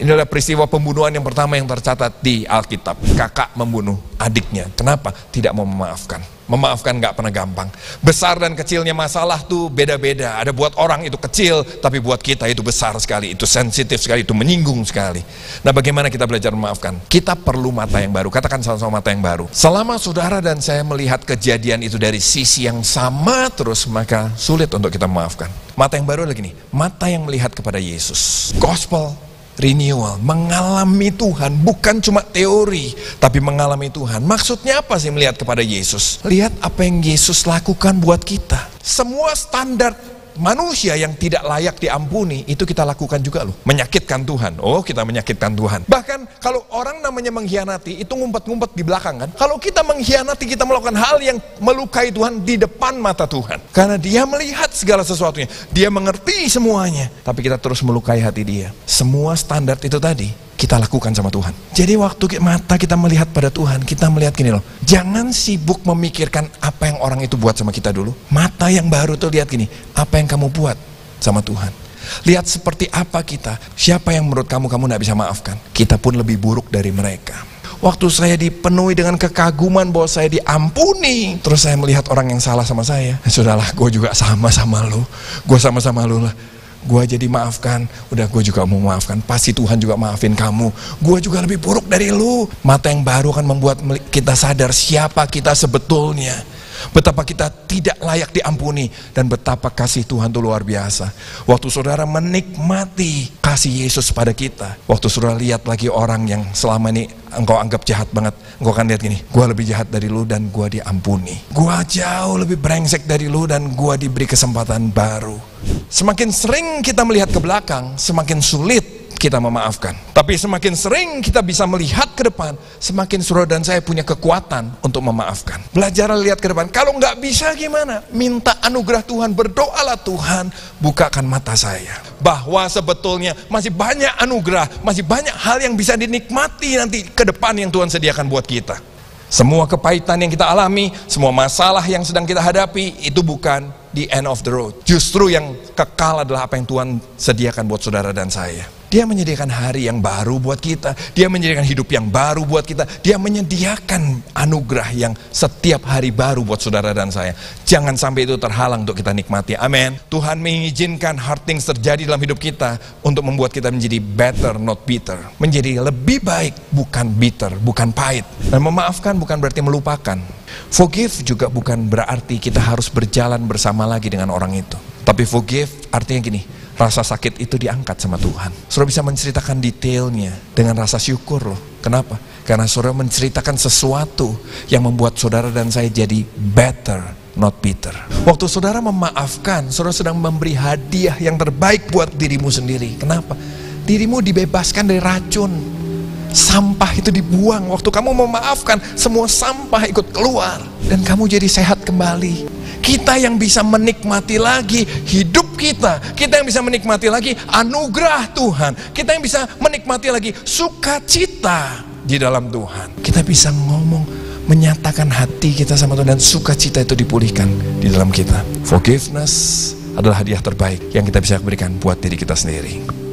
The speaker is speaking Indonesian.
Ini adalah peristiwa pembunuhan yang pertama yang tercatat di Alkitab. Kakak membunuh adiknya. Kenapa? Tidak mau memaafkan. Memaafkan gak pernah gampang. Besar dan kecilnya masalah tuh beda-beda. Ada buat orang itu kecil, tapi buat kita itu besar sekali, itu sensitif sekali, itu menyinggung sekali. Nah, bagaimana kita belajar memaafkan? Kita perlu mata yang baru. Katakan sama-sama, mata yang baru. Selama saudara dan saya melihat kejadian itu dari sisi yang sama terus, maka sulit untuk kita memaafkan. Mata yang baru lagi nih, mata yang melihat kepada Yesus. Gospel renewal, mengalami Tuhan, bukan cuma teori, tapi mengalami Tuhan. Maksudnya apa sih melihat kepada Yesus? Lihat apa yang Yesus lakukan buat kita. Semua standar manusia yang tidak layak diampuni, itu kita lakukan juga loh. Menyakitkan Tuhan, oh kita menyakitkan Tuhan. Bahkan kalau orang namanya mengkhianati, itu ngumpet-ngumpet di belakang kan. Kalau kita mengkhianati, kita melakukan hal yang melukai Tuhan di depan mata Tuhan. Karena dia melihat segala sesuatunya, dia mengerti semuanya, tapi kita terus melukai hati dia. Semua standar itu tadi kita lakukan sama Tuhan. Jadi waktu mata kita melihat pada Tuhan, kita melihat gini loh, jangan sibuk memikirkan apa yang orang itu buat sama kita dulu. Mata yang baru tuh lihat gini, apa yang kamu buat sama Tuhan. Lihat seperti apa kita, siapa yang menurut kamu gak bisa maafkan. Kita pun lebih buruk dari mereka. Waktu saya dipenuhi dengan kekaguman bahwa saya diampuni, terus saya melihat orang yang salah sama saya, sudahlah, gue juga sama-sama lo, gue sama-sama lo lah. Gue jadi maafkan, udah gue juga mau maafkan, pasti Tuhan juga maafin kamu. Gue juga lebih buruk dari lu. Mata yang baru akan membuat kita sadar siapa kita sebetulnya. Betapa kita tidak layak diampuni, dan betapa kasih Tuhan itu luar biasa. Waktu saudara menikmati kasih Yesus pada kita, waktu saudara lihat lagi orang yang selama ini engkau anggap jahat banget, engkau akan lihat gini, gue lebih jahat dari lu dan gue diampuni. Gue jauh lebih brengsek dari lu dan gue diberi kesempatan baru. Semakin sering kita melihat ke belakang, semakin sulit kita memaafkan. Tapi semakin sering kita bisa melihat ke depan, semakin saudara dan saya punya kekuatan untuk memaafkan. Belajar lihat ke depan. Kalau nggak bisa gimana? Minta anugerah Tuhan, berdoalah, Tuhan bukakan mata saya. Bahwa sebetulnya masih banyak anugerah, masih banyak hal yang bisa dinikmati nanti ke depan yang Tuhan sediakan buat kita. Semua kepahitan yang kita alami, semua masalah yang sedang kita hadapi, itu bukan the end of the road. Justru yang kekal adalah apa yang Tuhan sediakan buat saudara dan saya. Dia menyediakan hari yang baru buat kita. Dia menyediakan hidup yang baru buat kita. Dia menyediakan anugerah yang setiap hari baru buat saudara dan saya. Jangan sampai itu terhalang untuk kita nikmati. Amin. Tuhan mengizinkan hard things terjadi dalam hidup kita untuk membuat kita menjadi better, not bitter. Menjadi lebih baik, bukan bitter, bukan pahit. Dan memaafkan bukan berarti melupakan. Forgive juga bukan berarti kita harus berjalan bersama lagi dengan orang itu. Tapi forgive artinya gini, rasa sakit itu diangkat sama Tuhan. Saudara bisa menceritakan detailnya dengan rasa syukur loh. Kenapa? Karena saudara menceritakan sesuatu yang membuat saudara dan saya jadi better, not bitter. Waktu saudara memaafkan, saudara sedang memberi hadiah yang terbaik buat dirimu sendiri. Kenapa? Dirimu dibebaskan dari racun. Sampah itu dibuang. Waktu kamu memaafkan, semua sampah ikut keluar. Dan kamu jadi sehat kembali. Kita yang bisa menikmati lagi hidup kita. Kita yang bisa menikmati lagi anugerah Tuhan. Kita yang bisa menikmati lagi sukacita di dalam Tuhan. Kita bisa ngomong, menyatakan hati kita sama Tuhan, dan sukacita itu dipulihkan di dalam kita. Forgiveness adalah hadiah terbaik yang kita bisa berikan buat diri kita sendiri.